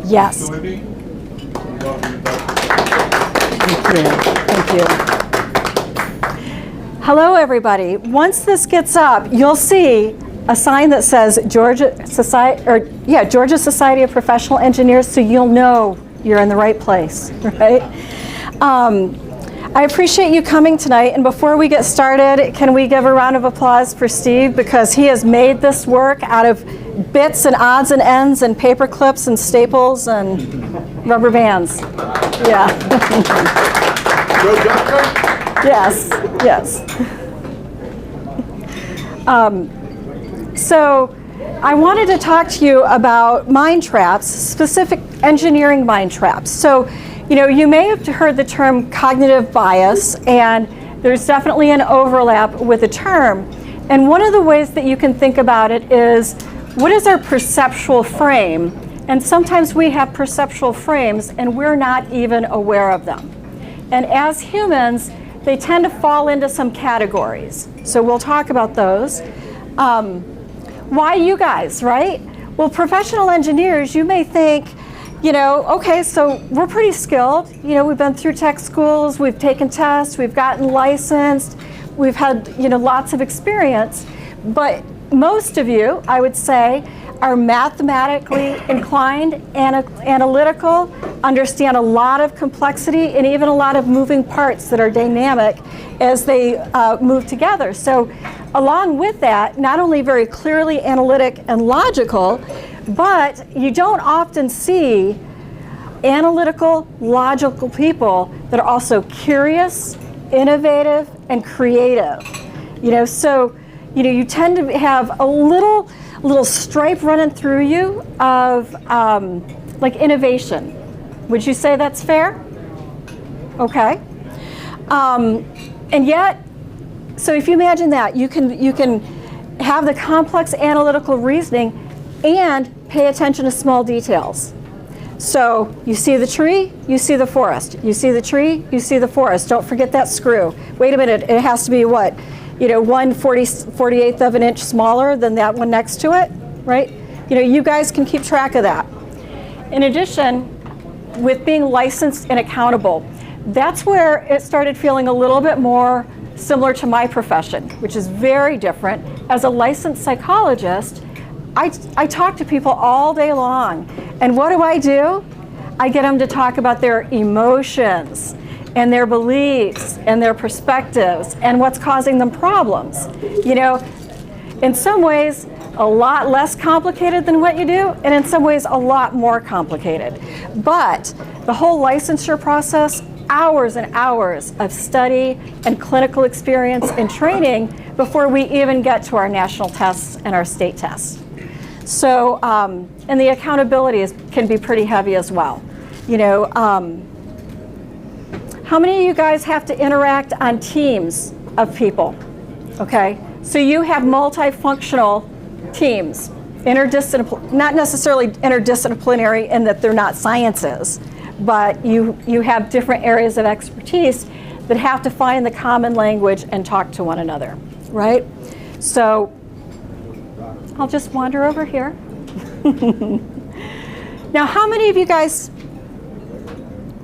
Yes. Thank you. Thank you. Hello, everybody. Once this gets up, you'll see a sign that says Georgia Society of Professional Engineers, so you'll know you're in the right place, right? I appreciate you coming tonight, and before we get started, can we give a round of applause for Steve, because he has made this work out of bits and odds and ends and paper clips and staples and rubber bands. Yeah. Yes, yes. So I wanted to talk to you about mind traps, specific engineering mind traps. So, you know, you may have heard the term cognitive bias, and there's definitely an overlap with the term. And one of the ways that you can think about it is, what is our perceptual frame? And sometimes we have perceptual frames and we're not even aware of them. And as humans, they tend to fall into some categories. So we'll talk about those. Why you guys, right? Well, professional engineers, you may think, you know, okay, so we're pretty skilled. You know, we've been through tech schools, we've taken tests, we've gotten licensed, we've had, you know, lots of experience. But most of you, I would say, are mathematically inclined, analytical, understand a lot of complexity, and even a lot of moving parts that are dynamic as they move together. So along with that, not only very clearly analytic and logical, but you don't often see analytical, logical people that are also curious, innovative, and creative. You know, so you know, you tend to have a little stripe running through you of like innovation. Would you say that's fair? Okay. And yet, so if you imagine that, you can have the complex analytical reasoning and pay attention to small details. So you see the tree, you see the forest. You see the tree, you see the forest. Don't forget that screw. Wait a minute, it has to be what? You know, 1/48th of an inch smaller than that one next to it, right? You know, you guys can keep track of that. In addition, with being licensed and accountable, that's where it started feeling a little bit more similar to my profession, which is very different. As a licensed psychologist, I talk to people all day long. And what do? I get them to talk about their emotions and their beliefs and their perspectives and what's causing them problems. You know, in some ways, a lot less complicated than what you do, and in some ways, a lot more complicated. But the whole licensure process, hours and hours of study and clinical experience and training before we even get to our national tests and our state tests. So, and the accountability can be pretty heavy as well. You know, how many of you guys have to interact on teams of people? Okay, so you have multifunctional teams, not necessarily interdisciplinary in that they're not sciences, but you have different areas of expertise that have to find the common language and talk to one another, right? So I'll just wander over here. Now, how many of you guys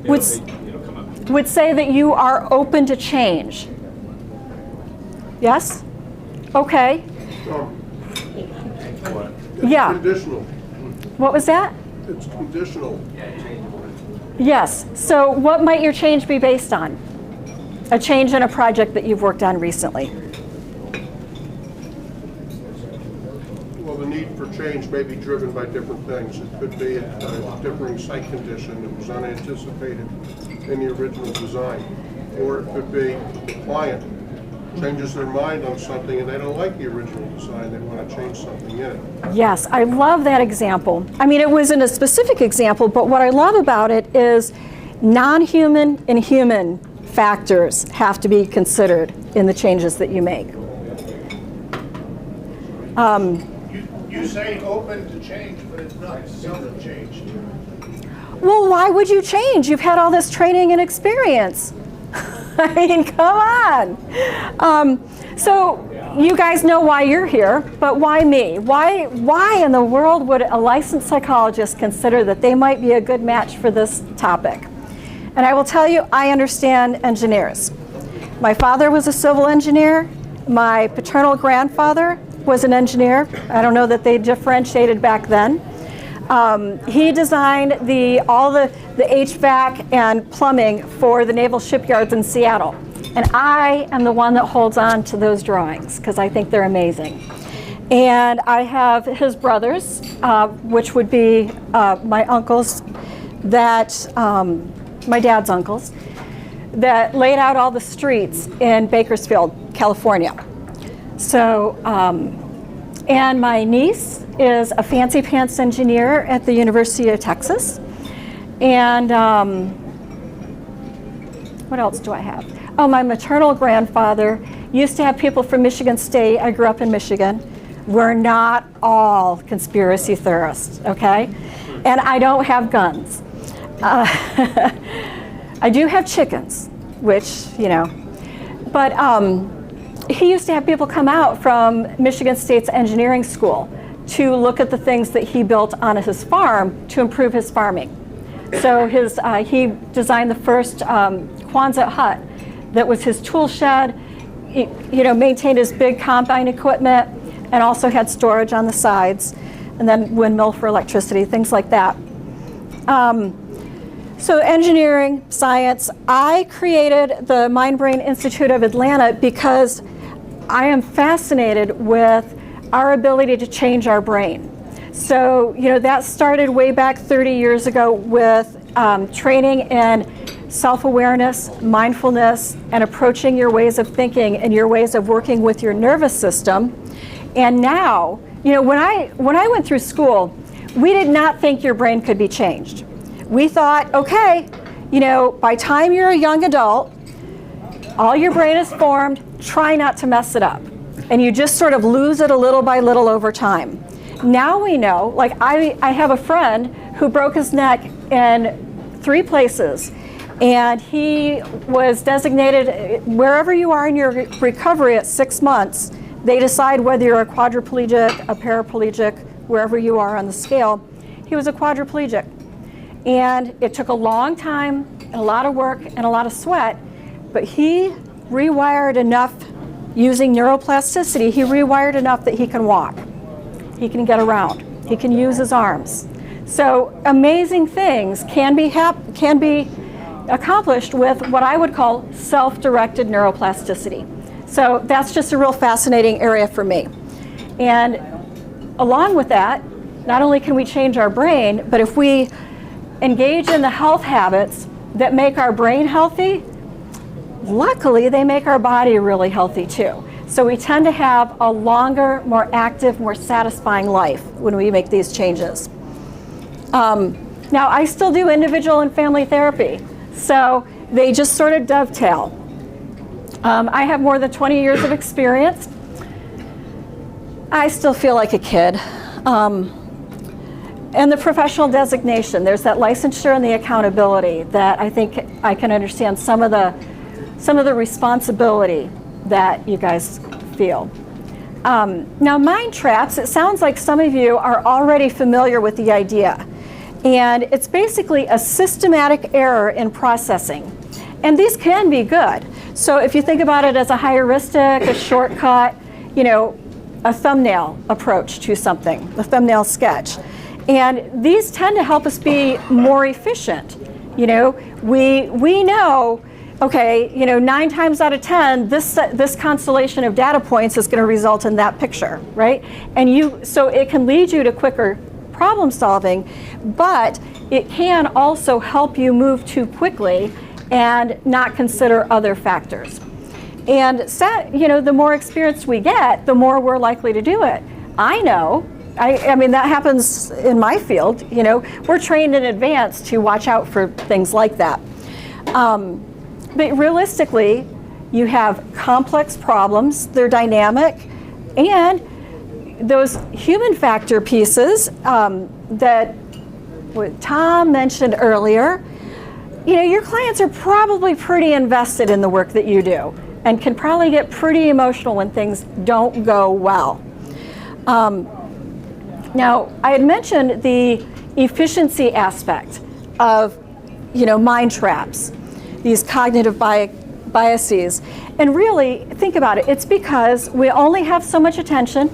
would say that you are open to change? Yes? Okay. Yeah. Conditional. What was that? It's conditional. Yes. So what might your change be based on? A change in a project that you've worked on recently. Well, the need for change may be driven by different things. It could be a differing site condition that was unanticipated in the original design. Or it could be the client changes their mind on something and they don't like the original design, they want to change something in it. Yes, I love that example. I mean, it wasn't a specific example, but what I love about it is non-human and human factors have to be considered in the changes that you make. You say open to change, but it's not seldom changed. Well, why would you change? You've had all this training and experience. I mean, come on. So you guys know why you're here, but why me? Why in the world would a licensed psychologist consider that they might be a good match for this topic? And I will tell you, I understand engineers. My father was a civil engineer. My paternal grandfather was an engineer. I don't know that they differentiated back then. He designed all the HVAC and plumbing for the naval shipyards in Seattle. And I am the one that holds on to those drawings because I think they're amazing. And I have his brothers, which would be my uncles, my dad's uncles, that laid out all the streets in Bakersfield, California. So, and my niece is a fancy pants engineer at the University of Texas. And what else do I have? Oh, my maternal grandfather used to have people from Michigan State. I grew up in Michigan. We're not all conspiracy theorists, okay? And I don't have guns. I do have chickens, which, but he used to have people come out from Michigan State's engineering school to look at the things that he built on his farm to improve his farming. So he designed the first Quonset hut that was his tool shed, maintained his big combine equipment, and also had storage on the sides, and then windmill for electricity, things like that. So engineering, science, I created the Mind Brain Institute of Atlanta because I am fascinated with our ability to change our brain. So, that started way back 30 years ago with training in self-awareness, mindfulness, and approaching your ways of thinking and your ways of working with your nervous system. And now, when I went through school, we did not think your brain could be changed. We thought, okay, by the time you're a young adult, all your brain is formed, try not to mess it up. And you just sort of lose it a little by little over time. Now we know, like I have a friend who broke his neck in 3 places, and he was designated, wherever you are in your recovery at 6 months, they decide whether you're a quadriplegic, a paraplegic, wherever you are on the scale. He was a quadriplegic. And it took a long time, and a lot of work, and a lot of sweat, but he rewired enough using neuroplasticity, he rewired enough that he can walk. He can get around. He can use his arms. So amazing things can be accomplished with what I would call self-directed neuroplasticity. So that's just a real fascinating area for me. And along with that, not only can we change our brain, but if we engage in the health habits that make our brain healthy, luckily they make our body really healthy too. So we tend to have a longer, more active, more satisfying life when we make these changes. Now, I still do individual and family therapy, so they just sort of dovetail. I have more than 20 years of experience. I still feel like a kid. And the professional designation, there's that licensure and the accountability that I think I can understand some of the responsibility that you guys feel. Now, mind traps, it sounds like some of you are already familiar with the idea. And it's basically a systematic error in processing. And these can be good. So if you think about it as a heuristic, a shortcut, a thumbnail approach to something, a thumbnail sketch. And these tend to help us be more efficient. We know, okay, 9 times out of 10, this constellation of data points is going to result in that picture, right? And so it can lead you to quicker problem solving, but it can also help you move too quickly and not consider other factors. And the more experienced we get, the more we're likely to do it. I know. I mean, that happens in my field. We're trained in advance to watch out for things like that. But realistically, you have complex problems, they're dynamic, and those human factor pieces that what Tom mentioned earlier, your clients are probably pretty invested in the work that you do. and can probably get pretty emotional when things don't go well. Now, I had mentioned the efficiency aspect of, mind traps, these cognitive biases. And really, think about it. It's because we only have so much attention.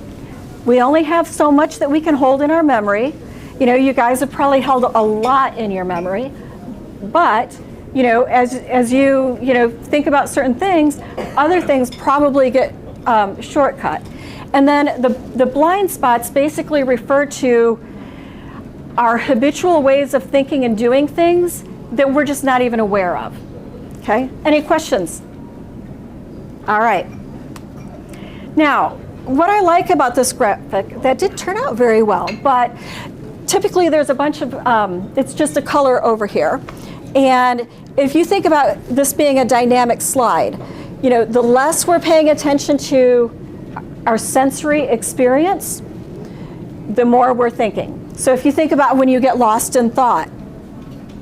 We only have so much that we can hold in our memory. You guys have probably held a lot in your memory. But, as you, think about certain things, other things probably get shortcut. And then the blind spots basically refer to our habitual ways of thinking and doing things that we're just not even aware of. Okay? Any questions? All right. Now, what I like about this graphic, that did turn out very well, but typically there's a bunch of, it's just a color over here. And if you think about this being a dynamic slide, the less we're paying attention to our sensory experience, the more we're thinking. So if you think about when you get lost in thought,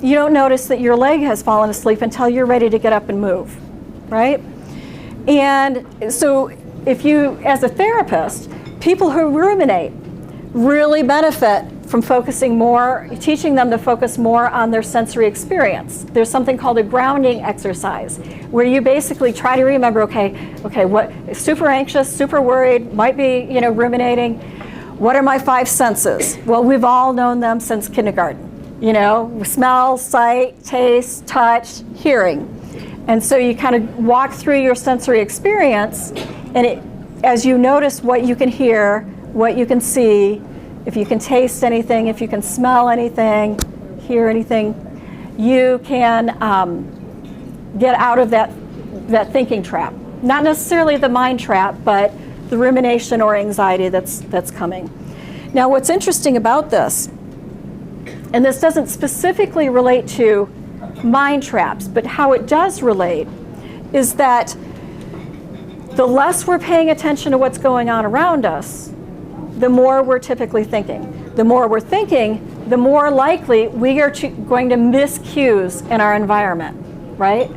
you don't notice that your leg has fallen asleep until you're ready to get up and move, right? And so if you, as a therapist, people who ruminate really benefit from focusing more, teaching them to focus more on their sensory experience. There's something called a grounding exercise, where you basically try to remember, okay, what, super anxious, super worried, might be, ruminating. What are my 5 senses? Well, we've all known them since kindergarten. Smell, sight, taste, touch, hearing. And so you kind of walk through your sensory experience, and as you notice what you can hear, what you can see, if you can taste anything, if you can smell anything, hear anything, you can get out of that thinking trap. Not necessarily the mind trap, but the rumination or anxiety that's coming. Now, what's interesting about this, and this doesn't specifically relate to mind traps, but how it does relate, is that the less we're paying attention to what's going on around us, the more we're typically thinking. The more we're thinking, the more likely we are going to miss cues in our environment, right?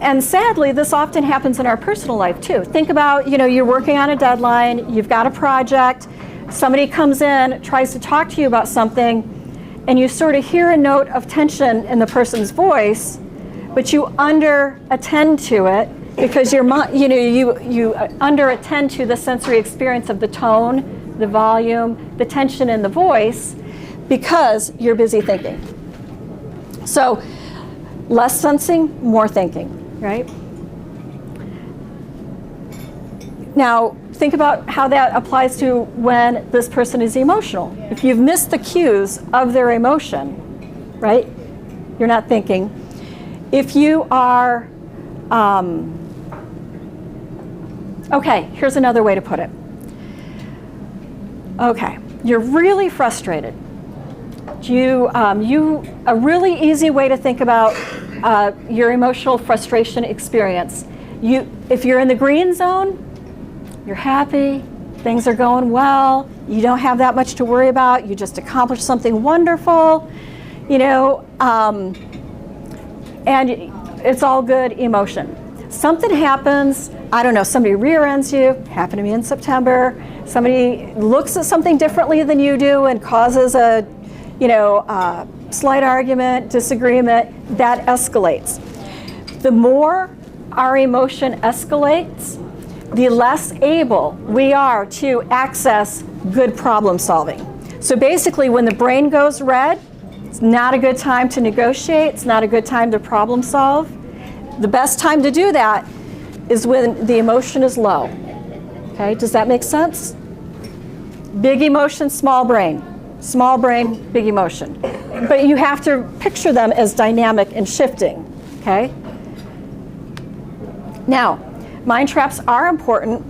And sadly, this often happens in our personal life too. Think about, you're working on a deadline, you've got a project, somebody comes in, tries to talk to you about something, and you sort of hear a note of tension in the person's voice, but you under-attend to it because you under-attend to the sensory experience of the tone, the volume, the tension in the voice, because you're busy thinking. So less sensing, more thinking, right? Now, think about how that applies to when this person is emotional. If you've missed the cues of their emotion, right, you're not thinking. If you are, okay, here's another way to put it. Okay, you're really frustrated. A really easy way to think about your emotional frustration experience. If you're in the green zone, you're happy, things are going well, you don't have that much to worry about, you just accomplished something wonderful, and it's all good emotion. Something happens, I don't know, somebody rear ends you, happened to me in September, somebody looks at something differently than you do and causes a slight argument, disagreement, that escalates. The more our emotion escalates, the less able we are to access good problem solving. So basically, when the brain goes red, it's not a good time to negotiate, it's not a good time to problem solve. The best time to do that is when the emotion is low. Okay, does that make sense? Big emotion, small brain. Small brain, big emotion. But you have to picture them as dynamic and shifting, okay? Now, mind traps are important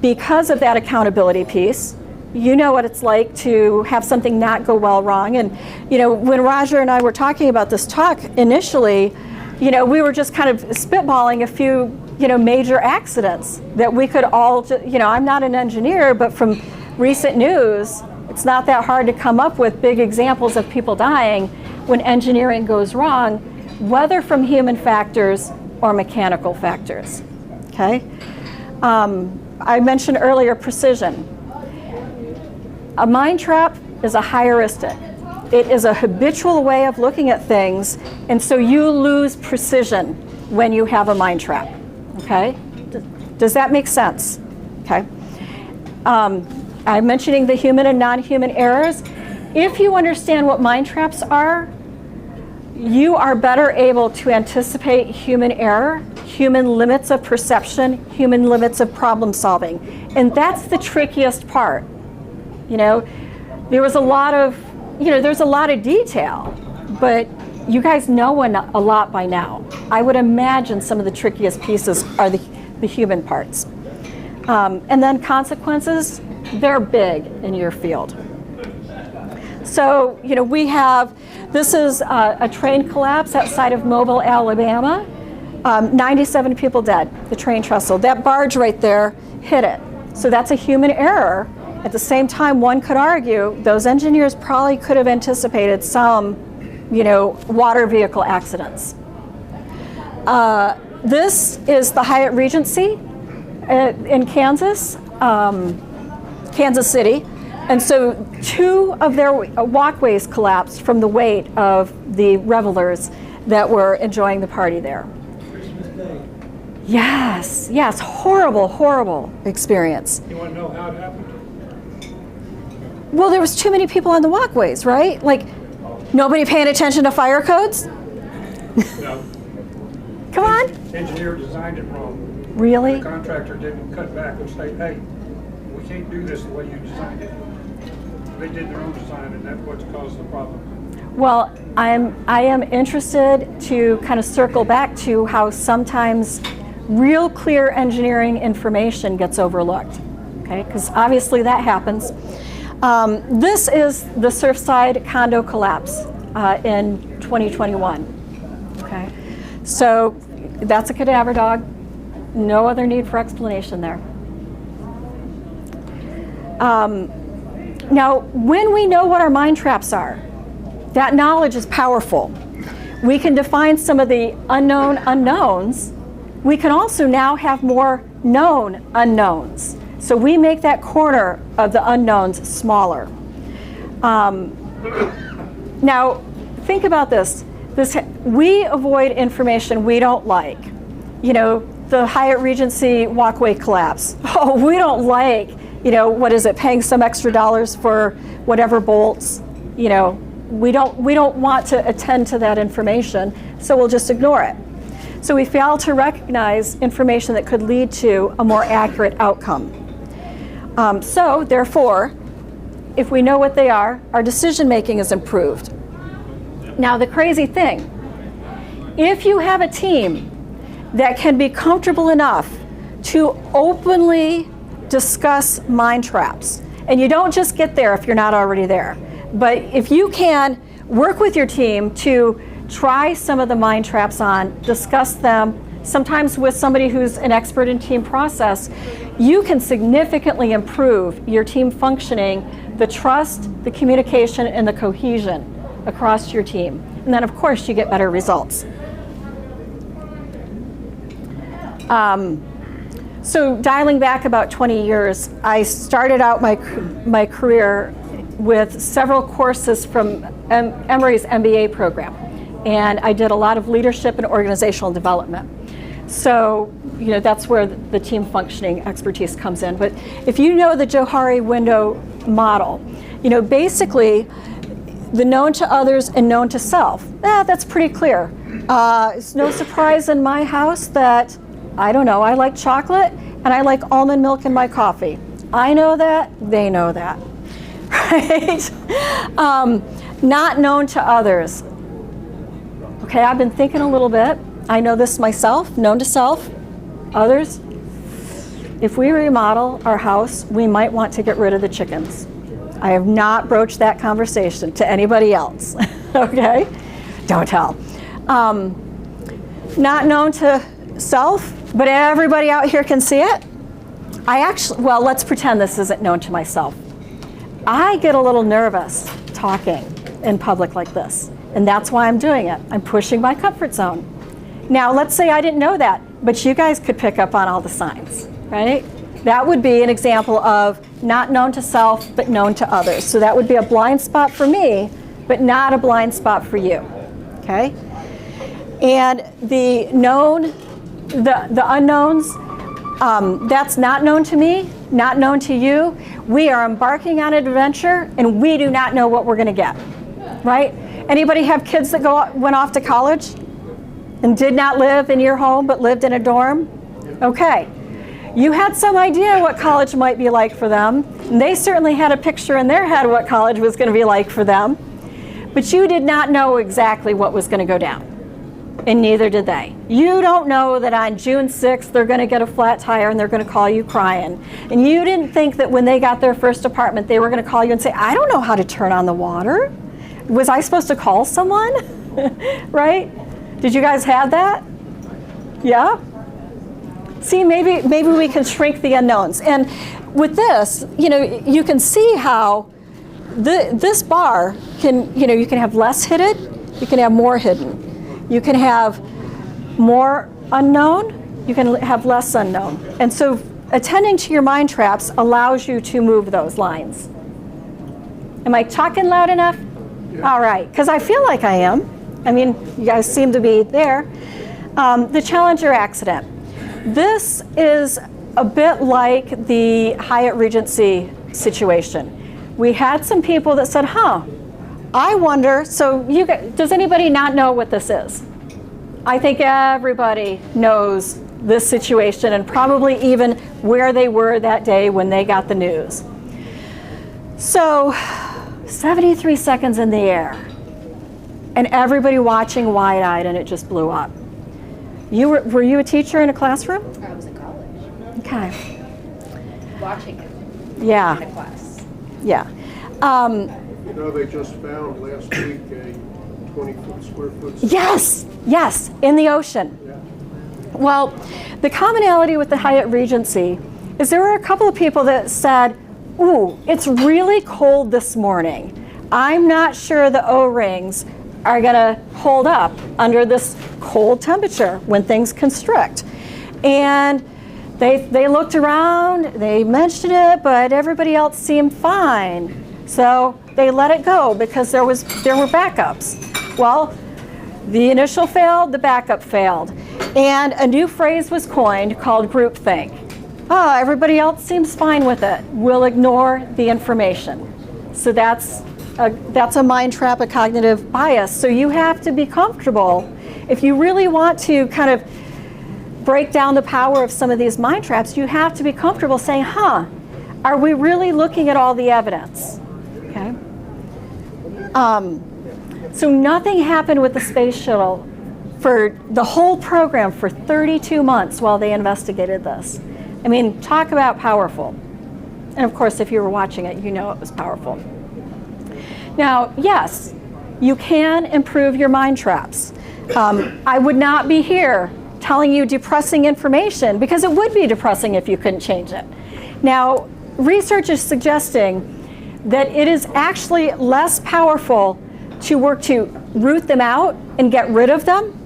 because of that accountability piece. You know what it's like to have something not go well wrong. And when Roger and I were talking about this talk initially, we were just kind of spitballing a few major accidents that we could all, I'm not an engineer, but from recent news, it's not that hard to come up with big examples of people dying when engineering goes wrong whether from human factors or mechanical factors. Okay? I mentioned earlier precision. A mind trap is a heuristic. It is a habitual way of looking at things, and so you lose precision when you have a mind trap. Okay? Does that make sense? Okay. I'm mentioning the human and non-human errors. If you understand what mind traps are, you are better able to anticipate human error, human limits of perception, human limits of problem solving. And that's the trickiest part. You know, there's a lot of detail, but you guys know a lot by now. I would imagine some of the trickiest pieces are the human parts. And then consequences, they're big in your field. So, you know, this is a train collapse outside of Mobile, Alabama. 97 people dead, the train trestle. That barge right there hit it. So that's a human error. At the same time, one could argue those engineers probably could have anticipated some, you know, water vehicle accidents. This is the Hyatt Regency in Kansas, Kansas City. And so 2 of their walkways collapsed from the weight of the revelers that were enjoying the party there. Yes, yes, horrible, horrible experience. You want to know how it happened? Well, there was too many people on the walkways, right? Like, nobody paying attention to fire codes? No. Come on. Engineer designed it wrong. Really? The contractor didn't cut back and say, hey, we can't do this the way you designed it. They did their own design, and that's what's caused the problem. Well, I am interested to kind of circle back to how sometimes real clear engineering information gets overlooked, okay? Because obviously that happens. This is the Surfside condo collapse in 2021, okay? So that's a cadaver dog. No other need for explanation there. Now, when we know what our mind traps are, that knowledge is powerful. We can define some of the unknown unknowns. We can also now have more known unknowns. So we make that corner of the unknowns smaller. Now, think about this. We avoid information we don't like. You know, the Hyatt Regency walkway collapse. Oh, we don't like, you know, what is it, paying some extra dollars for whatever bolts. You know, we don't want to attend to that information, so we'll just ignore it. So we fail to recognize information that could lead to a more accurate outcome. So therefore, if we know what they are, our decision making is improved. Now the crazy thing, if you have a team that can be comfortable enough to openly discuss mind traps, and you don't just get there if you're not already there, but if you can work with your team to try some of the mind traps on, discuss them, sometimes with somebody who's an expert in team process, you can significantly improve your team functioning, the trust, the communication, and the cohesion across your team. And then of course you get better results. So dialing back about 20 years, I started out my career with several courses from Emory's MBA program. And I did a lot of leadership and organizational development. So, you know, that's where the team functioning expertise comes in. But if you know the Johari window model, you know, basically the known to others and known to self, that's pretty clear. It's no surprise in my house that, I don't know, I like chocolate and I like almond milk in my coffee. I know that, they know that, right? Not known to others. Okay, I've been thinking a little bit. I know this myself, known to self, others. If we remodel our house, we might want to get rid of the chickens. I have not broached that conversation to anybody else, okay? Don't tell. Not known to self, but everybody out here can see it. Well, let's pretend this isn't known to myself. I get a little nervous talking. in public like this. And that's why I'm doing it. I'm pushing my comfort zone. Now, let's say I didn't know that, but you guys could pick up on all the signs, right? That would be an example of not known to self, but known to others. So that would be a blind spot for me, but not a blind spot for you, okay? And the known, the unknowns, that's not known to me, not known to you. We are embarking on an adventure, and we do not know what we're going to get, right? Anybody have kids that went off to college and did not live in your home but lived in a dorm? Okay. You had some idea what college might be like for them, and they certainly had a picture in their head what college was going to be like for them, but you did not know exactly what was going to go down, and neither did they. You don't know that on June 6th they're going to get a flat tire and they're going to call you crying, and you didn't think that when they got their first apartment they were going to call you and say, I don't know how to turn on the water. Was I supposed to call someone? Right? Did you guys have that? Yeah? See, maybe we can shrink the unknowns. And with this, you can see how this bar can, you can have less hidden, you can have more hidden. You can have more unknown, you can have less unknown. And so attending to your mind traps allows you to move those lines. Am I talking loud enough? Yeah. All right, because I feel like I am. I mean, you guys seem to be there. The Challenger accident. This is a bit like the Hyatt Regency situation. We had some people that said, I wonder, so does anybody not know what this is? I think everybody knows this situation and probably even where they were that day when they got the news. So 73 seconds in the air and everybody watching wide-eyed, and it just blew up. Were you a teacher in a classroom? I was in college. Okay. Watching it. Yeah. In a class. Yeah. They just found last week a 20 square foot. Yes, in the ocean. Yeah. Well, the commonality with the Hyatt Regency is there were a couple of people that said, ooh, it's really cold this morning. I'm not sure the O-rings are going to hold up under this cold temperature when things constrict. And they looked around, they mentioned it, but everybody else seemed fine. So they let it go because there were backups. Well, the initial failed, the backup failed. And a new phrase was coined called groupthink. Everybody else seems fine with it. We'll ignore the information. So that's a mind trap, a cognitive bias. So you have to be comfortable. If you really want to kind of break down the power of some of these mind traps, you have to be comfortable saying, are we really looking at all the evidence? Okay. So nothing happened with the space shuttle for the whole program for 32 months while they investigated this. I mean, talk about powerful. And of course, if you were watching it, you know it was powerful. Now, yes, you can improve your mind traps. I would not be here telling you depressing information because it would be depressing if you couldn't change it. Now, research is suggesting that it is actually less powerful to work to root them out and get rid of them,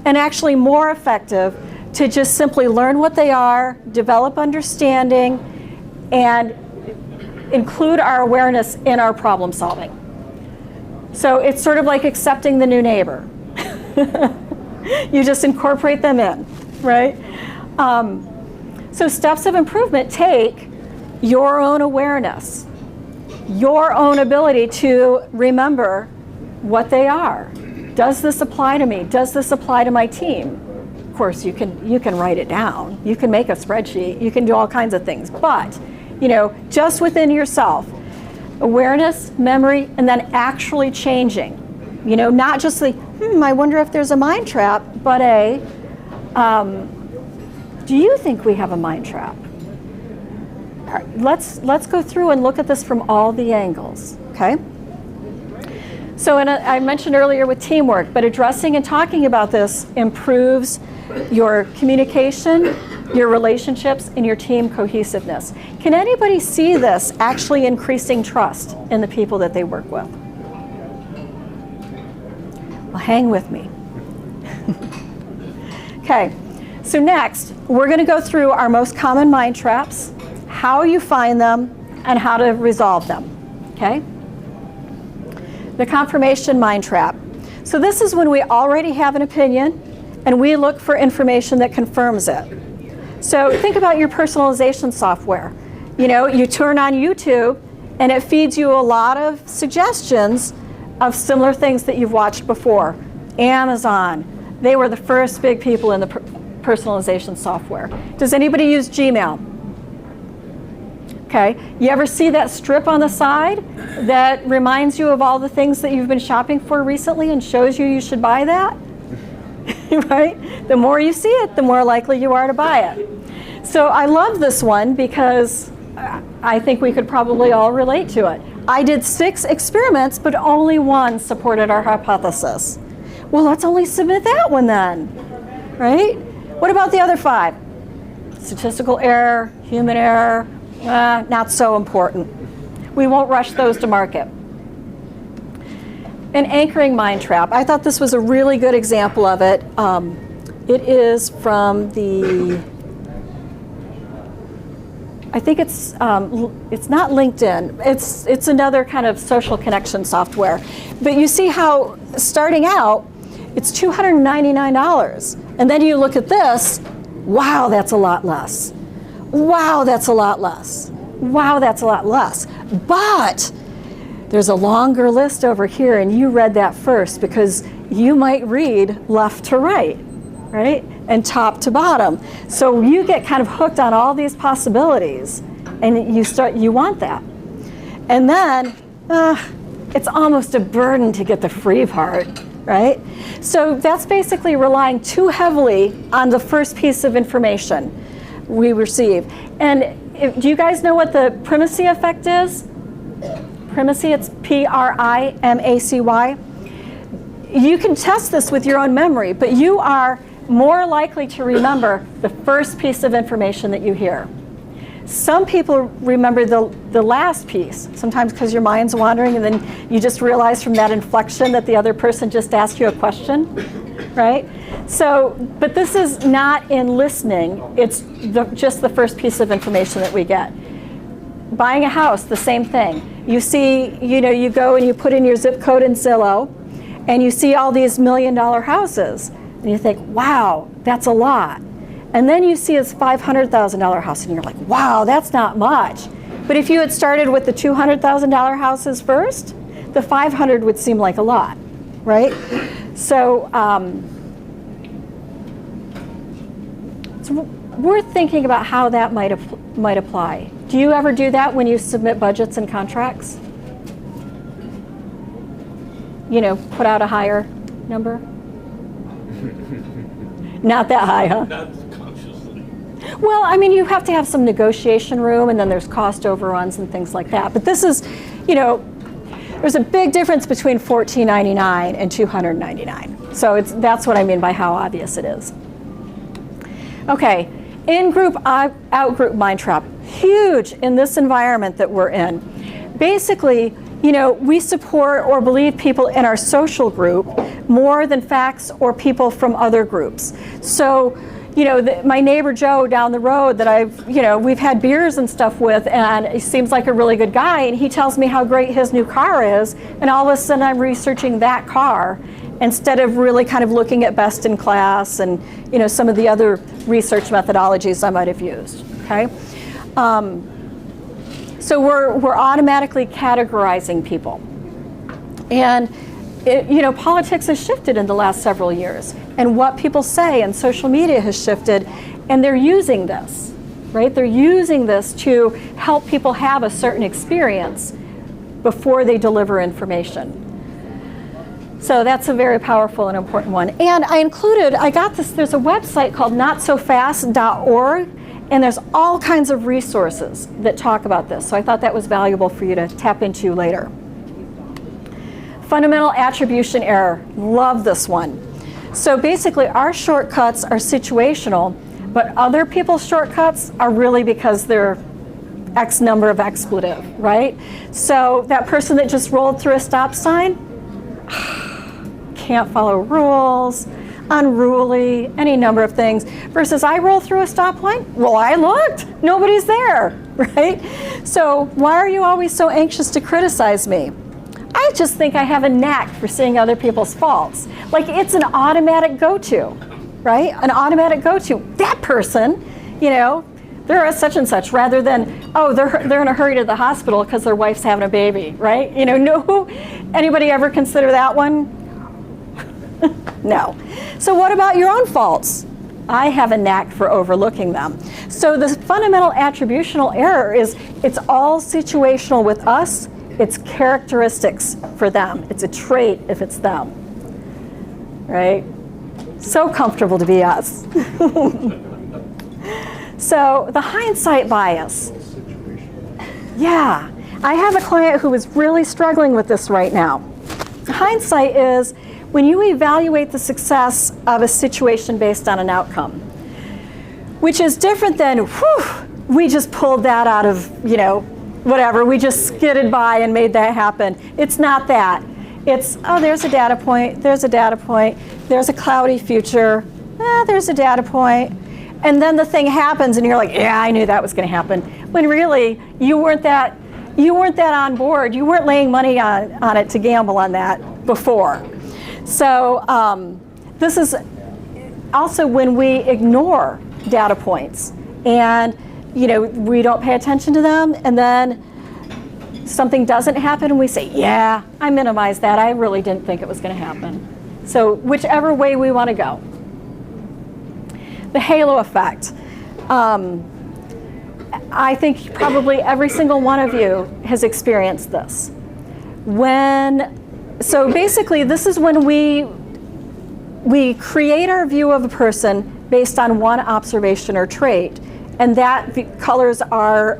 and actually more effective to just simply learn what they are, develop understanding, and include our awareness in our problem solving. So it's sort of like accepting the new neighbor. You just incorporate them in, right? So steps of improvement take your own awareness, your own ability to remember what they are. Does this apply to me? Does this apply to my team? Of course, you can write it down. You can make a spreadsheet. You can do all kinds of things. But, just within yourself, awareness, memory, and then actually changing. Not just the, I wonder if there's a mind trap, but do you think we have a mind trap? All right, let's go through and look at this from all the angles, okay? So I mentioned earlier with teamwork, but addressing and talking about this improves your communication, your relationships, and your team cohesiveness. Can anybody see this actually increasing trust in the people that they work with? Well, hang with me. Okay, so next, we're going to go through our most common mind traps, how you find them, and how to resolve them, okay? The confirmation mind trap. So this is when we already have an opinion, and we look for information that confirms it. So think about your personalization software. You know, you turn on YouTube, and it feeds you a lot of suggestions of similar things that you've watched before. Amazon, they were the first big people in the personalization software. Does anybody use Gmail? Okay, you ever see that strip on the side that reminds you of all the things that you've been shopping for recently and shows you should buy that? Right? The more you see it, the more likely you are to buy it. So I love this one because I think we could probably all relate to it. I did 6 experiments, but only 1 supported our hypothesis. Well, let's only submit that one then, right? What about the other 5? Statistical error, human error, not so important. We won't rush those to market. An anchoring mind trap. I thought this was a really good example of it. It is from the, I think it's not LinkedIn. It's another kind of social connection software. But you see how starting out, it's $299. And then you look at this, wow, that's a lot less. Wow, that's a lot less. Wow, that's a lot less. But there's a longer list over here, and you read that first because you might read left to right, right? And top to bottom. So you get kind of hooked on all these possibilities, and you want that. And then it's almost a burden to get the free part, right? So that's basically relying too heavily on the first piece of information we receive. And do you guys know what the primacy effect is? Primacy, it's P-R-I-M-A-C-Y. You can test this with your own memory, but you are more likely to remember the first piece of information that you hear. Some people remember the last piece, sometimes because your mind's wandering and then you just realize from that inflection that the other person just asked you a question, right? So, but this is not in listening, it's just the first piece of information that we get. Buying a house, the same thing. You see, you go and you put in your zip code in Zillow, and you see all these $1 million houses, and you think, wow, that's a lot. And then you see this $500,000 house, and you're like, wow, that's not much. But if you had started with the $200,000 houses first, the 500 would seem like a lot, right? So, we're thinking about how that might apply. Do you ever do that when you submit budgets and contracts? Put out a higher number? Not that high, huh? Not consciously. Well, I mean, you have to have some negotiation room, and then there's cost overruns and things like that. But this is, there's a big difference between $14.99 and $299. So that's what I mean by how obvious it is. Okay, in-group, out-group mind trap. Huge in this environment that we're in. Basically, we support or believe people in our social group more than facts or people from other groups. So, my neighbor Joe down the road that we've had beers and stuff with, and he seems like a really good guy, and he tells me how great his new car is, and all of a sudden I'm researching that car instead of really kind of looking at best in class and, some of the other research methodologies I might have used, okay? So we're automatically categorizing people. And politics has shifted in the last several years. And what people say and social media has shifted. And they're using this, right? They're using this to help people have a certain experience before they deliver information. So that's a very powerful and important one. And I got this, there's a website called notsofast.org. And there's all kinds of resources that talk about this. So I thought that was valuable for you to tap into later. Fundamental attribution error. Love this one. So basically, our shortcuts are situational, but other people's shortcuts are really because they're X number of expletive, right? So that person that just rolled through a stop sign, can't follow rules, unruly, any number of things, versus I roll through a stoplight, well, I looked, nobody's there, right? So why are you always so anxious to criticize me? I just think I have a knack for seeing other people's faults. Like it's an automatic go-to, right? An automatic go-to. That person, you know, they're a such and such, rather than, oh, they're in a hurry to the hospital because their wife's having a baby, right? You know, no, anybody ever consider that one? No. So what about your own faults? I have a knack for overlooking them. So the fundamental attributional error is it's all situational with us. It's characteristics for them. It's a trait if it's them, right? So comfortable to be us. So the hindsight bias. Yeah, I have a client who is really struggling with this right now. Hindsight is when you evaluate the success of a situation based on an outcome, which is different than, whew, we just pulled that out of, you know, whatever, we just skidded by and made that happen. It's not that. It's, oh, there's a data point, there's a data point, there's a cloudy future, there's a data point. And then the thing happens and you're like, yeah, I knew that was going to happen. When really, you weren't that on board. You weren't laying money on it to gamble on that before. So this is also when we ignore data points and, you know, we don't pay attention to them, and then something doesn't happen and we say, yeah, I minimized that. I really didn't think it was going to happen. So whichever way we want to go. The halo effect. I think probably every single one of you has experienced this. So basically this is when we create our view of a person based on one observation or trait, and that colors our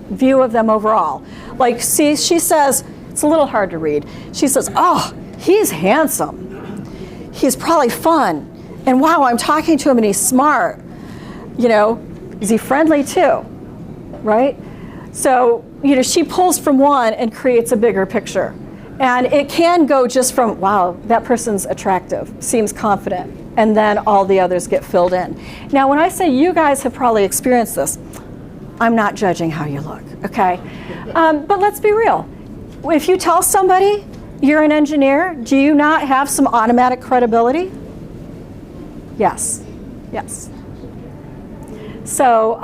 view of them overall. Like, see, she says, it's a little hard to read. She says, oh, he's handsome. He's probably fun. And wow, I'm talking to him and he's smart. You know, is he friendly too? Right? So, you know, she pulls from one and creates a bigger picture. And it can go just from, wow, that person's attractive, seems confident, and then all the others get filled in. Now, when I say you guys have probably experienced this, I'm not judging how you look, okay? But let's be real. If you tell somebody you're an engineer, do you not have some automatic credibility? Yes, yes. So,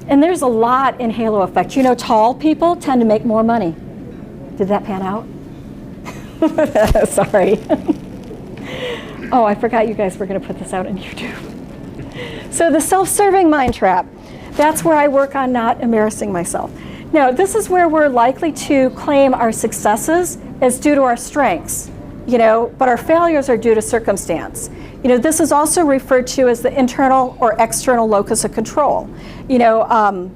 and there's a lot in halo effect. You know, tall people tend to make more money. Did that pan out? Sorry. Oh, I forgot you guys were going to put this out on YouTube. So the self-serving mind trap, that's where I work on not embarrassing myself. Now, this is where we're likely to claim our successes as due to our strengths, you know, but our failures are due to circumstance. You know, this is also referred to as the internal or external locus of control. You know,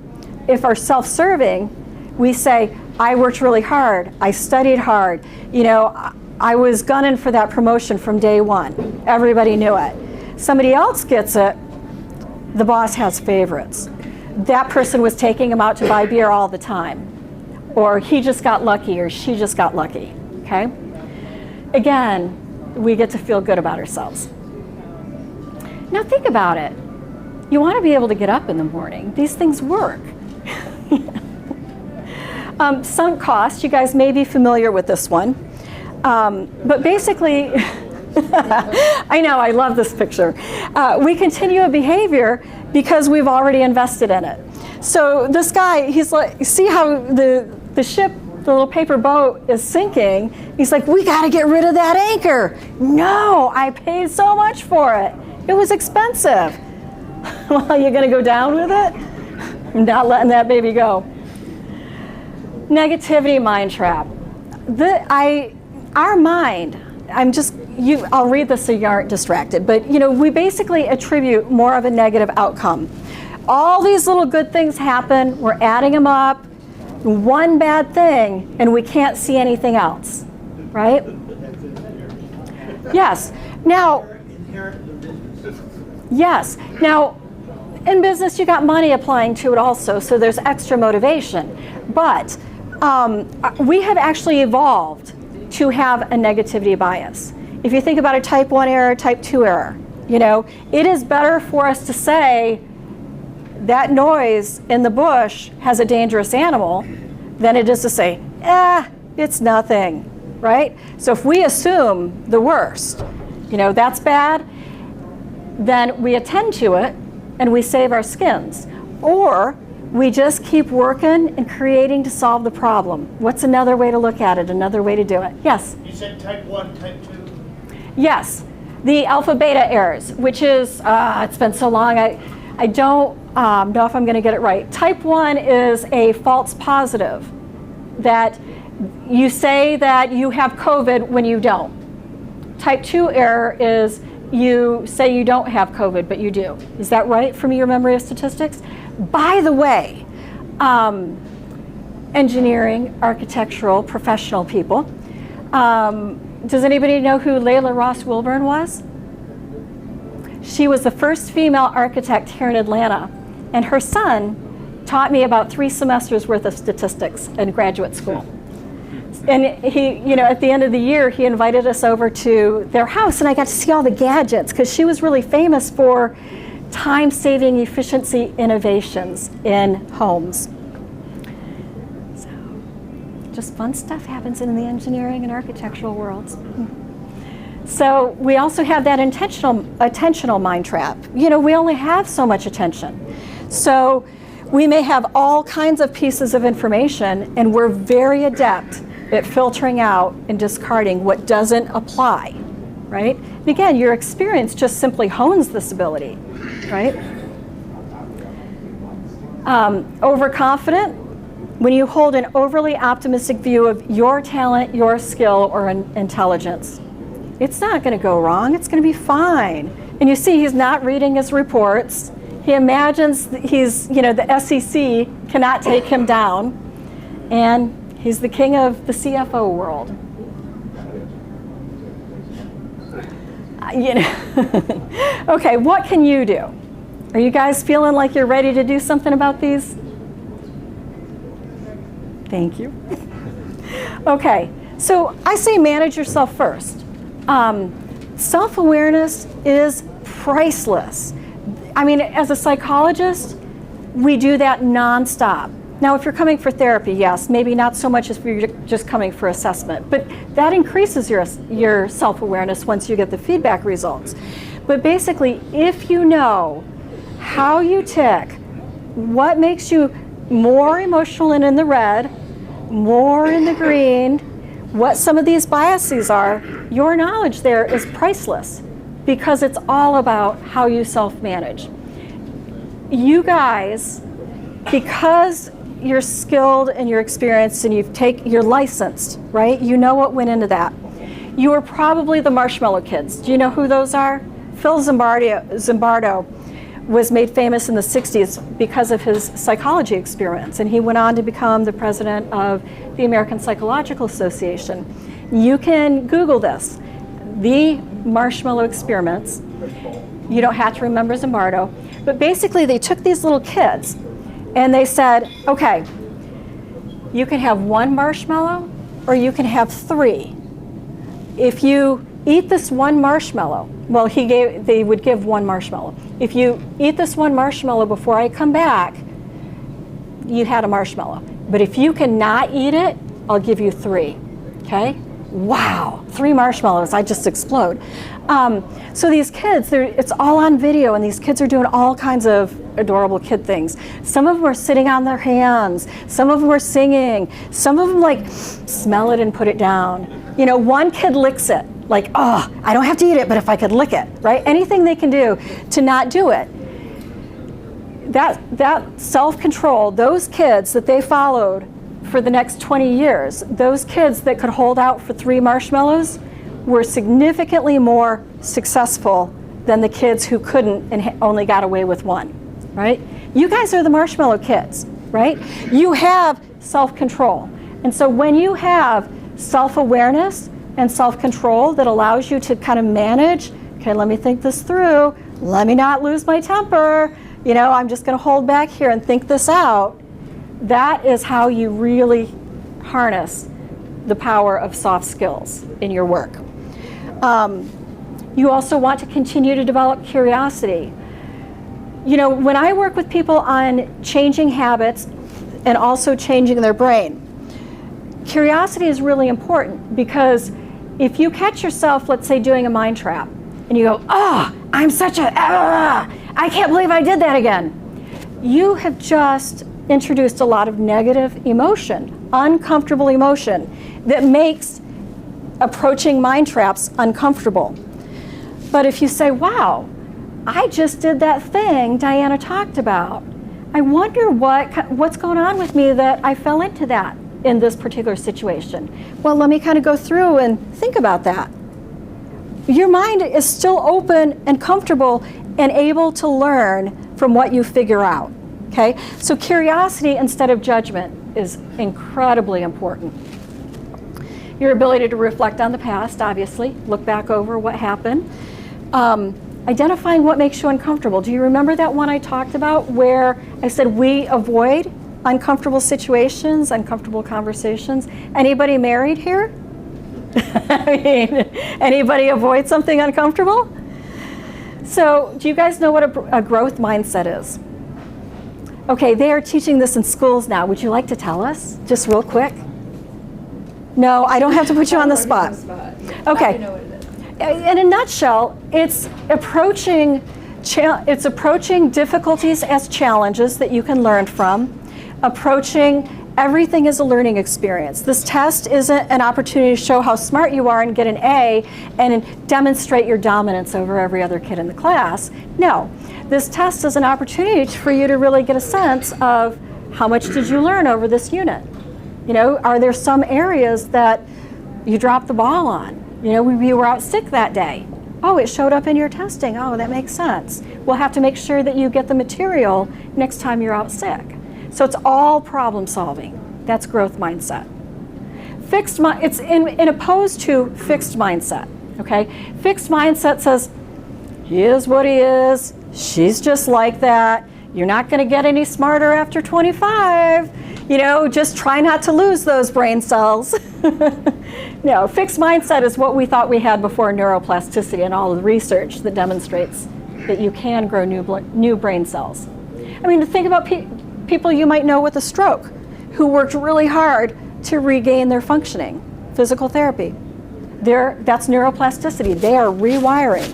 if our self-serving, we say, I worked really hard, I studied hard, you know, I was gunning for that promotion from day one. Everybody knew it. Somebody else gets it, the boss has favorites. That person was taking him out to buy beer all the time. Or he just got lucky, or she just got lucky, okay? Again, we get to feel good about ourselves. Now think about it. You want to be able to get up in the morning. These things work. Sunk cost, you guys may be familiar with this one. But basically, I know, I love this picture. We continue a behavior because we've already invested in it. So this guy, he's like, see how the ship, the little paper boat is sinking. He's like, we got to get rid of that anchor. No, I paid so much for it. It was expensive. Well, you're going to go down with it? I'm not letting that baby go. Negativity mind trap. Our mind, I'll read this so you aren't distracted, but you know, we basically attribute more of a negative outcome. All these little good things happen, we're adding them up, one bad thing, and we can't see anything else, right? Yes. Now, yes. Now, in business, you got money applying to it also, so there's extra motivation. But we have actually evolved to have a negativity bias. If you think about a type 1 error, type 2 error, you know, it is better for us to say that noise in the bush has a dangerous animal than it is to say, it's nothing, right? So if we assume the worst, you know, that's bad, then we attend to it and we save our skins. Or we just keep working and creating to solve the problem. What's another way to look at it, another way to do it? Yes? You said type 1, type 2? Yes, the alpha beta errors, which is, it's been so long, I don't know if I'm going to get it right. Type 1 is a false positive, that you say that you have COVID when you don't. Type 2 error is you say you don't have COVID, but you do. Is that right from your memory of statistics? By the way, engineering, architectural, professional people, does anybody know who Layla Ross Wilburn was? She was the first female architect here in Atlanta, and her son taught me about 3 semesters worth of statistics in graduate school. And he, you know, at the end of the year, he invited us over to their house, and I got to see all the gadgets, because she was really famous for time-saving efficiency innovations in homes. So, just fun stuff happens in the engineering and architectural worlds. So we also have that attentional mind trap. You know, we only have so much attention. So we may have all kinds of pieces of information, and we're very adept at filtering out and discarding what doesn't apply, right? And again, your experience just simply hones this ability, right? Overconfident, when you hold an overly optimistic view of your talent, your skill, or intelligence. It's not going to go wrong, it's going to be fine. And you see, he's not reading his reports. He imagines that he's, you know, the SEC cannot take him down, and he's the king of the CFO world. You know. Okay, what can you do? Are you guys feeling like you're ready to do something about these? Thank you. Okay, so I say manage yourself first. Self-awareness is priceless. I mean, as a psychologist, we do that nonstop. Now, if you're coming for therapy, yes, maybe not so much as if you're just coming for assessment, but that increases your self-awareness once you get the feedback results. But basically, if you know how you tick, what makes you more emotional and in the red, more in the green, what some of these biases are, your knowledge there is priceless, because it's all about how you self-manage. You guys, because you're skilled and you're experienced and you're licensed, right? You know what went into that. You are probably the marshmallow kids. Do you know who those are? Phil Zimbardo was made famous in the 60s because of his psychology experiments, and he went on to become the president of the American Psychological Association. You can Google this, the marshmallow experiments. You don't have to remember Zimbardo, but basically they took these little kids and they said, okay, you can have 1 marshmallow or you can have 3. If you eat this 1 marshmallow, well, they would give 1 marshmallow. If you eat this 1 marshmallow before I come back, you had a marshmallow. But if you cannot eat it, I'll give you 3, okay? Wow, 3 marshmallows, I just explode. So these kids, it's all on video, and these kids are doing all kinds of adorable kid things. Some of them are sitting on their hands, some of them are singing, some of them like smell it and put it down. You know, one kid licks it, like, oh, I don't have to eat it, but if I could lick it, right? Anything they can do to not do it. That self-control, those kids that they followed for the next 20 years, those kids that could hold out for 3 marshmallows were significantly more successful than the kids who couldn't and only got away with 1, right? You guys are the marshmallow kids, right? You have self-control. And so when you have self-awareness and self-control that allows you to kind of manage, okay, let me think this through, let me not lose my temper, you know, I'm just going to hold back here and think this out. That is how you really harness the power of soft skills in your work. You also want to continue to develop curiosity. You know, when I work with people on changing habits and also changing their brain, curiosity is really important, because if you catch yourself, let's say, doing a mind trap, and you go, oh, I'm such a, I can't believe I did that again. You have just introduced a lot of negative emotion, uncomfortable emotion, that makes approaching mind traps uncomfortable. But if you say, wow, I just did that thing Diana talked about. I wonder what's going on with me that I fell into that in this particular situation. Well, let me kind of go through and think about that. Your mind is still open and comfortable and able to learn from what you figure out, okay? So curiosity instead of judgment is incredibly important. Your ability to reflect on the past, obviously, look back over what happened. Identifying what makes you uncomfortable. Do you remember that one I talked about where I said we avoid uncomfortable situations, uncomfortable conversations? Anybody married here? I mean, anybody avoid something uncomfortable? So do you guys know what a growth mindset is? Okay, they are teaching this in schools now. Would you like to tell us, just real quick? No, I don't have to put you on the spot. Okay. I know what it is. In a nutshell, it's approaching difficulties as challenges that you can learn from, approaching everything as a learning experience. This test isn't an opportunity to show how smart you are and get an A and demonstrate your dominance over every other kid in the class. No, this test is an opportunity for you to really get a sense of how much did you learn over this unit. You know, are there some areas that you dropped the ball on? You know, you were out sick that day. Oh, it showed up in your testing. Oh, that makes sense. We'll have to make sure that you get the material next time you're out sick. So it's all problem solving. That's growth mindset. It's in opposed to fixed mindset, okay? Fixed mindset says, he is what he is. She's just like that. You're not going to get any smarter after 25. You know, just try not to lose those brain cells. No, fixed mindset is what we thought we had before neuroplasticity and all of the research that demonstrates that you can grow new brain cells. I mean, think about people you might know with a stroke who worked really hard to regain their functioning. Physical therapy. That's neuroplasticity. They are rewiring.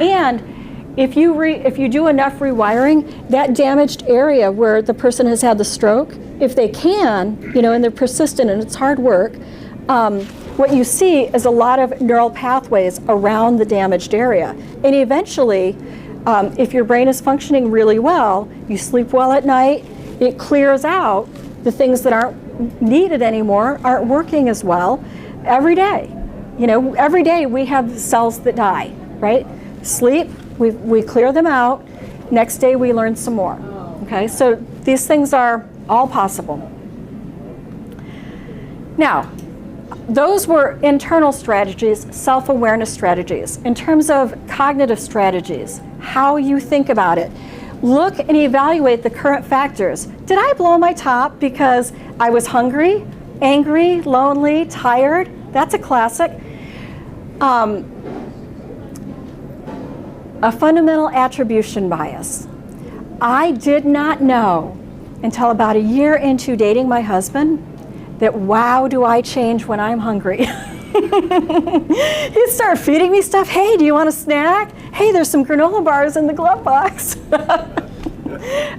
And if you do enough rewiring, that damaged area where the person has had the stroke, if they can, you know, and they're persistent and it's hard work, what you see is a lot of neural pathways around the damaged area. And eventually, if your brain is functioning really well, you sleep well at night, it clears out the things that aren't needed anymore, aren't working as well every day. You know, every day we have cells that die, right? Sleep, we clear them out. Next day we learn some more. Okay, so these things are all possible. Now, those were internal strategies, self-awareness strategies. In terms of cognitive strategies, how you think about it, look and evaluate the current factors. Did I blow my top because I was hungry, angry, lonely, tired? That's a classic. A fundamental attribution bias. I did not know until about a year into dating my husband that, wow, do I change when I'm hungry. He'd start feeding me stuff. Hey, do you want a snack? Hey, there's some granola bars in the glove box.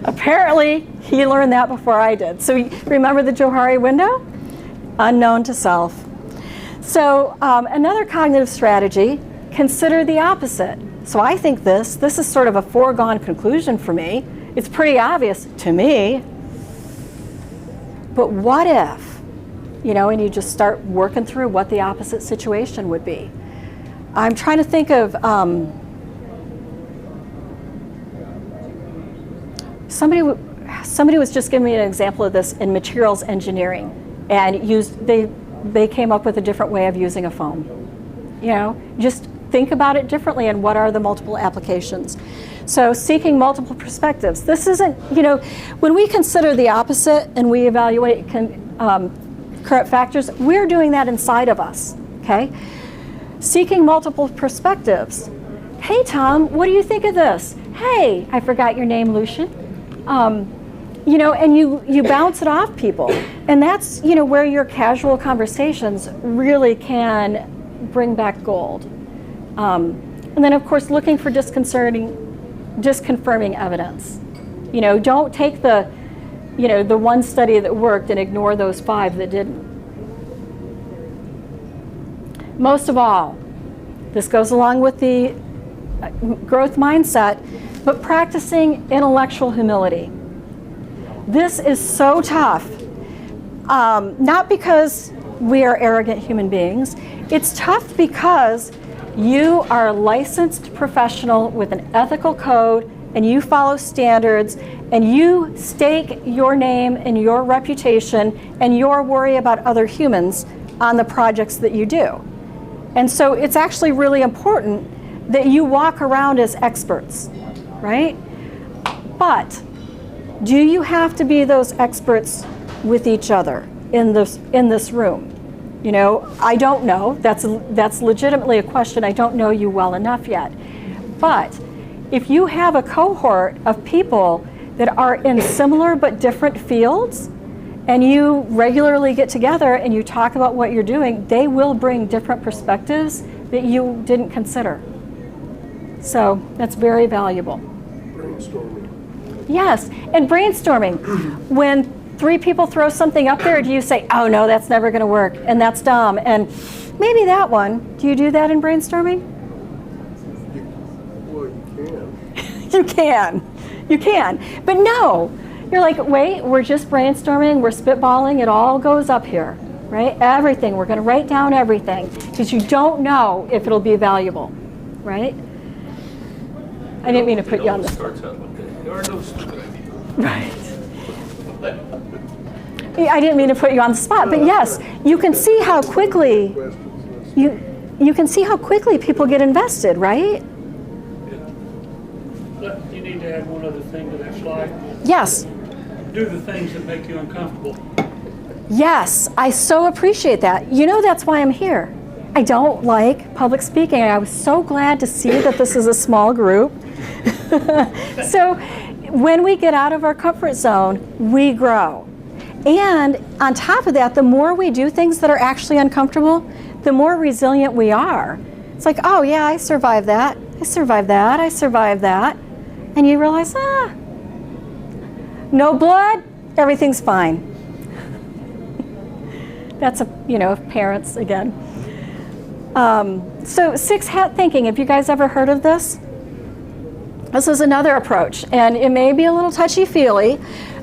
Apparently, he learned that before I did. So remember the Johari window? Unknown to self. So another cognitive strategy, consider the opposite. So I think this is sort of a foregone conclusion for me. It's pretty obvious to me. But what if? You know, and you just start working through what the opposite situation would be. I'm trying to think of somebody was just giving me an example of this in materials engineering, and they came up with a different way of using a foam. You know, just think about it differently and what are the multiple applications. So seeking multiple perspectives. This isn't, you know, when we consider the opposite and we evaluate current factors, we're doing that inside of us, okay? Seeking multiple perspectives. Hey, Tom, what do you think of this? Hey, I forgot your name, Lucian. You know, and you bounce it off people. And that's, you know, where your casual conversations really can bring back gold. And then, of course, looking for disconfirming evidence. You know, don't take the, you know, the one study that worked and ignore those 5 that didn't. Most of all, this goes along with the growth mindset, but practicing intellectual humility. This is so tough, not because we are arrogant human beings. It's tough because you are a licensed professional with an ethical code, and you follow standards, and you stake your name and your reputation and your worry about other humans on the projects that you do. And so it's actually really important that you walk around as experts, right? But do you have to be those experts with each other in this room? You know, I don't know. That's legitimately a question. I don't know you well enough yet. But if you have a cohort of people that are in similar but different fields, and you regularly get together and you talk about what you're doing, they will bring different perspectives that you didn't consider. So that's very valuable. Brainstorming. Yes, and brainstorming. When 3 people throw something up there, do you say, oh no, that's never going to work, and that's dumb, and maybe that one? Do you do that in brainstorming? Well, you can. You can. But no, you're like, wait, we're just brainstorming, we're spitballing, it all goes up here, right? Everything, we're going to write down everything, because you don't know if it'll be valuable, right? I didn't mean to put you on the spot. There are no stupid ideas. Right. I didn't mean to put you on the spot, but yes, you can see how quickly you can see how quickly people get invested, right? But you need to add one other thing to that slide. Yes. Do the things that make you uncomfortable. Yes, I so appreciate that. You know, that's why I'm here. I don't like public speaking. I was so glad to see that this is a small group. So when we get out of our comfort zone, we grow. And on top of that, the more we do things that are actually uncomfortable, the more resilient we are. It's like, oh yeah, I survived that. I survived that. I survived that. And you realize, no blood, everything's fine. That's parents again. So 6 hat thinking, have you guys ever heard of this? This is another approach, and it may be a little touchy-feely,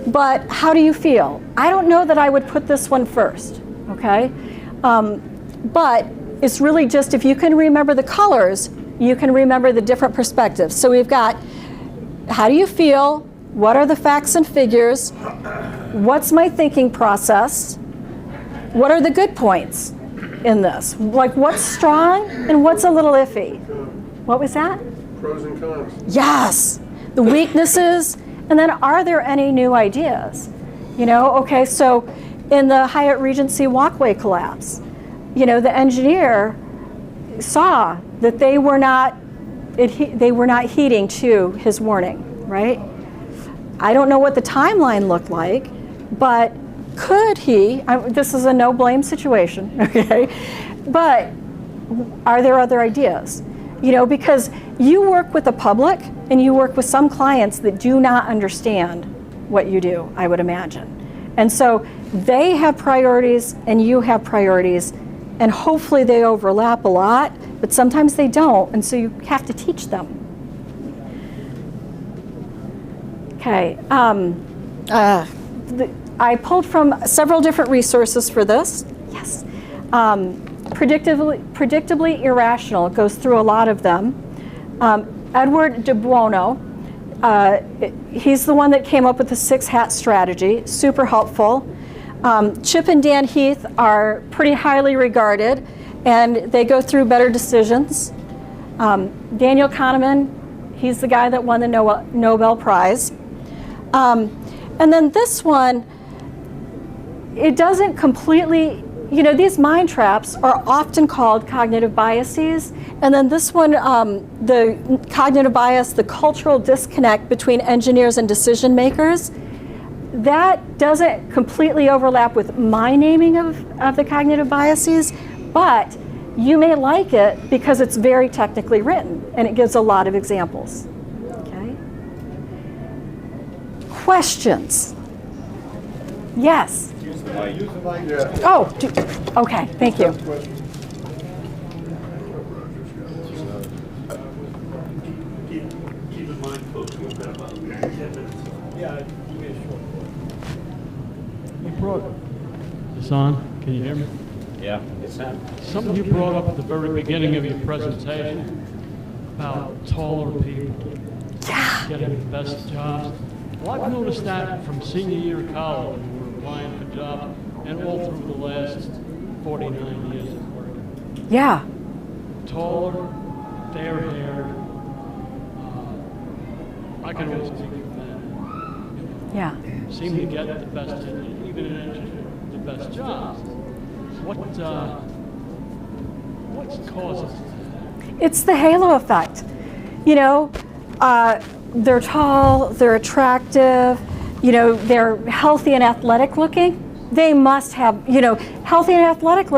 but how do you feel? I don't know that I would put this one first, okay? But it's really just, if you can remember the colors, you can remember the different perspectives. So we've got, how do you feel? What are the facts and figures? What's my thinking process? What are the good points in this? Like, what's strong and what's a little iffy? What was that? Pros and cons. Yes, the weaknesses, and then are there any new ideas? You know, okay, so in the Hyatt Regency walkway collapse, you know, the engineer saw that they were not heeding to his warning, right? I don't know what the timeline looked like, but could he, this is a no blame situation, okay? But are there other ideas? You know, because you work with the public and you work with some clients that do not understand what you do, I would imagine. And so they have priorities and you have priorities, and hopefully they overlap a lot, but sometimes they don't, and so you have to teach them. Okay, I pulled from several different resources for this. Yes. Predictably irrational, it goes through a lot of them. Edward de Buono, he's the one that came up with the 6 hat strategy, super helpful. Chip and Dan Heath are pretty highly regarded, and they go through better decisions. Daniel Kahneman, he's the guy that won the Nobel Prize. And then this one, it doesn't completely, these mind traps are often called cognitive biases. And then this one, the cognitive bias, the cultural disconnect between engineers and decision makers, that doesn't completely overlap with my naming of the cognitive biases, but you may like it because it's very technically written and it gives a lot of examples. Okay? Questions? Yes? Oh, okay, thank you. Keep in mind, folks, we've got about 10 minutes. Yeah, You brought this on. Can you hear me? Yeah, it's not. Something you brought up at the very beginning of your presentation about taller people getting the best jobs. Well, I've noticed that from senior year of college when we were applying for jobs and all through the last 49 years of work. Yeah. Taller, fair-haired. I can always speak for men. Yeah. Seem to get the best, even in engineering, the best jobs. What's causing that? It's the halo effect. They're tall, they're attractive, they're healthy and athletic looking. They must have, healthy and athletic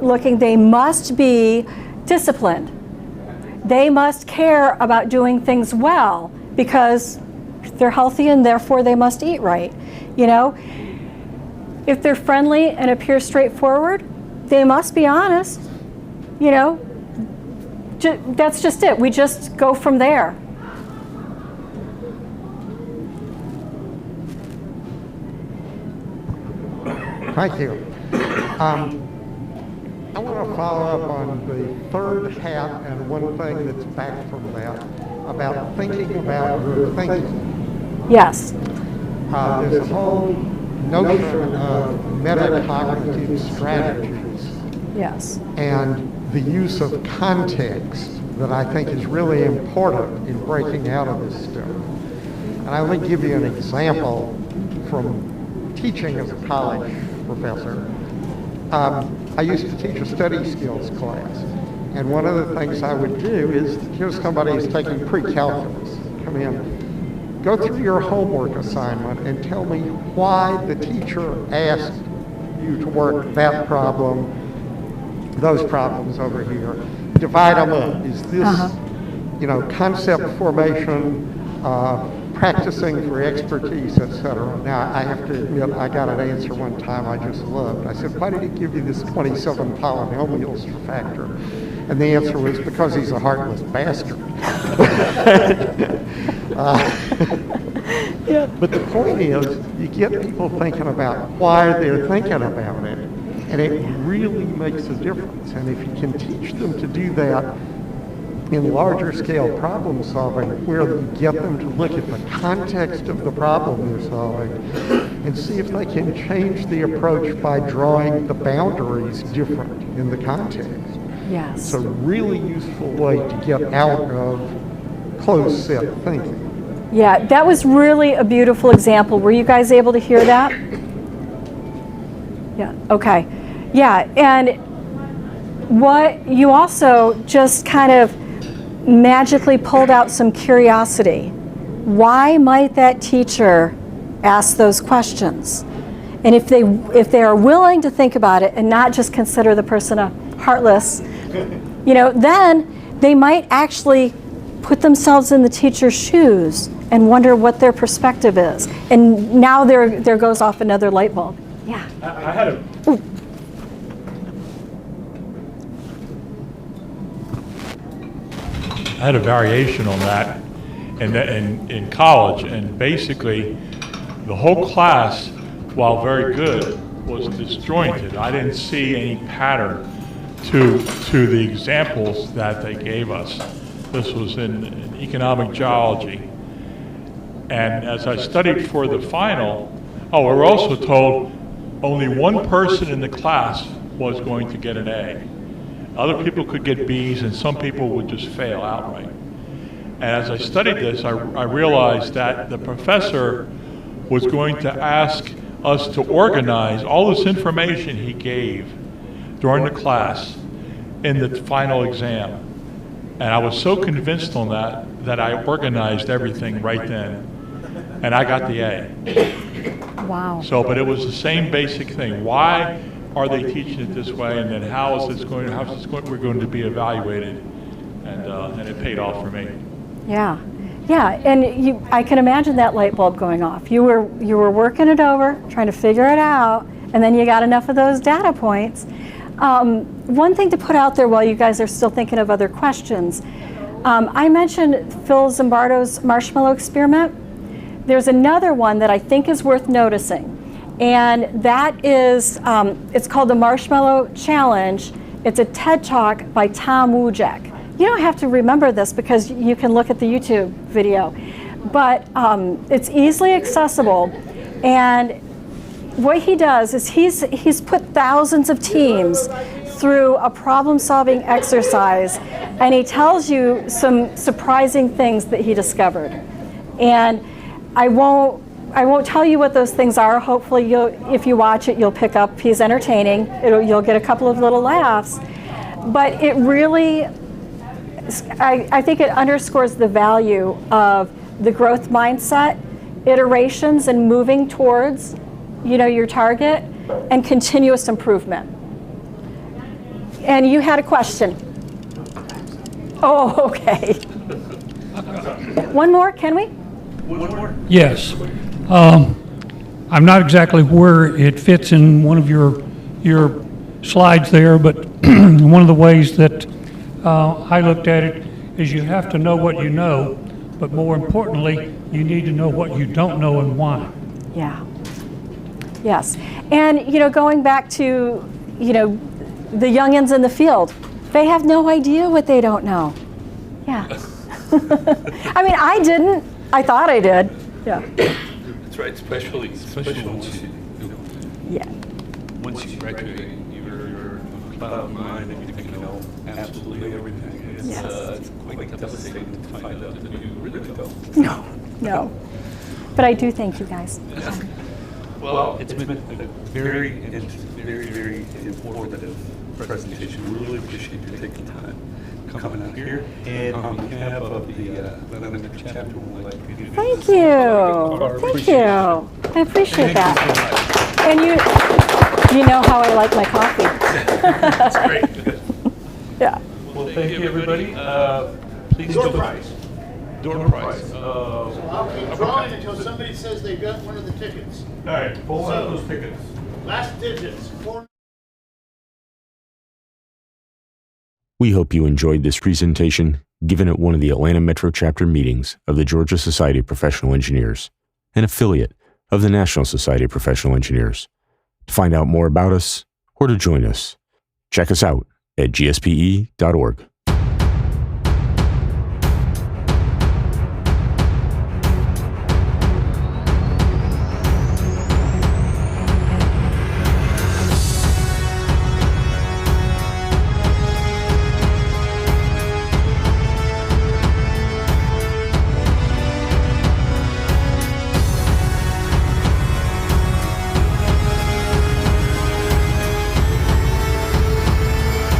looking, they must be disciplined. They must care about doing things well because they're healthy and therefore they must eat right. If they're friendly and appear straightforward, they must be honest. That's just it. We just go from there. Thank you. I want to follow up on the third hat and one thing that's back from that, about thinking about your thinking. Yes. There's a whole notion of metacognitive strategies Yes. and the use of context that I think is really important in breaking out of this stuff. And I'll only give you an example from teaching as a college professor. I used to teach a study skills class, and one of the things I would do is, here's somebody who's taking pre-calculus, come in, go through your homework assignment and tell me why the teacher asked you to work that problem, those problems over here. Divide them up. Is this, concept formation, practicing for expertise, etc. Now, I have to admit, I got an answer one time I just loved. I said, why did he give you this 27 polynomials for factor? And the answer was, because he's a heartless bastard. But the point is, you get people thinking about why they're thinking about it, and it really makes a difference. And if you can teach them to do that in larger scale problem solving, where you get them to look at the context of the problem they're solving and see if they can change the approach by drawing the boundaries different in the context. Yes. It's a really useful way to get out of closed set thinking. Yeah, that was really a beautiful example. Were you guys able to hear that? Yeah, okay. Yeah, and what you also just kind of magically pulled out some curiosity. Why might that teacher ask those questions? And if they are willing to think about it and not just consider the person a heartless, then they might actually put themselves in the teacher's shoes and wonder what their perspective is. And now there goes off another light bulb. Yeah. I had a... Ooh. I had a variation on that in college, and basically the whole class, while very good, was disjointed. I didn't see any pattern to the examples that they gave us. This was in economic geology. And as I studied for the final, we were also told only one person in the class was going to get an A. Other people could get B's, and some people would just fail outright. And as I studied this, I realized that the professor was going to ask us to organize all this information he gave during the class in the final exam. And I was so convinced on that I organized everything right then. And I got the A. Wow. So, but it was the same basic thing. Why are they teaching it this way? And then how is we're going to be evaluated? And it paid off for me. Yeah. Yeah, and I can imagine that light bulb going off. You were working it over, trying to figure it out, and then you got enough of those data points. One thing to put out there while you guys are still thinking of other questions, I mentioned Phil Zimbardo's marshmallow experiment. There's another one that I think is worth noticing, and that is, it's called the Marshmallow Challenge. It's a TED Talk by Tom Wujek. You don't have to remember this because you can look at the YouTube video, but it's easily accessible. And what he does is he's put thousands of teams through a problem-solving exercise, and he tells you some surprising things that he discovered. And I won't tell you what those things are. Hopefully, if you watch it, you'll pick up. He's entertaining. You'll get a couple of little laughs, but it really. I think it underscores the value of the growth mindset, iterations, and moving towards, your target, and continuous improvement. And you had a question. Oh, okay. One more, can we? One more? Yes. I'm not exactly where it fits in one of your slides there, but one of the ways that I looked at it is you have to know what you know, but more importantly, you need to know what you don't know and why. Yeah. Yes. And, going back to, the youngins in the field, they have no idea what they don't know. Yeah. I mean, I didn't. I thought I did. Yeah. That's right, especially once you graduate, you're cloud of mind and you think you know absolutely everything. It's quite devastating to find out that you really don't. No. But I do thank you guys. Well, it's been a very interesting, very informative presentation. We really appreciate you taking time coming out here. And on behalf of the Atlanta chapter, we'd like to do Thank you. Thank you. I appreciate that. And you know how I like my coffee. That's great. Yeah. Well, thank you, everybody. Please Door prize. Door prize. So I'll keep drawing until somebody says they've got one of the tickets. All right, pull one of those tickets. Last digits, 4. We hope you enjoyed this presentation given at one of the Atlanta Metro Chapter meetings of the Georgia Society of Professional Engineers, an affiliate of the National Society of Professional Engineers. To find out more about us or to join us, check us out at gspe.org.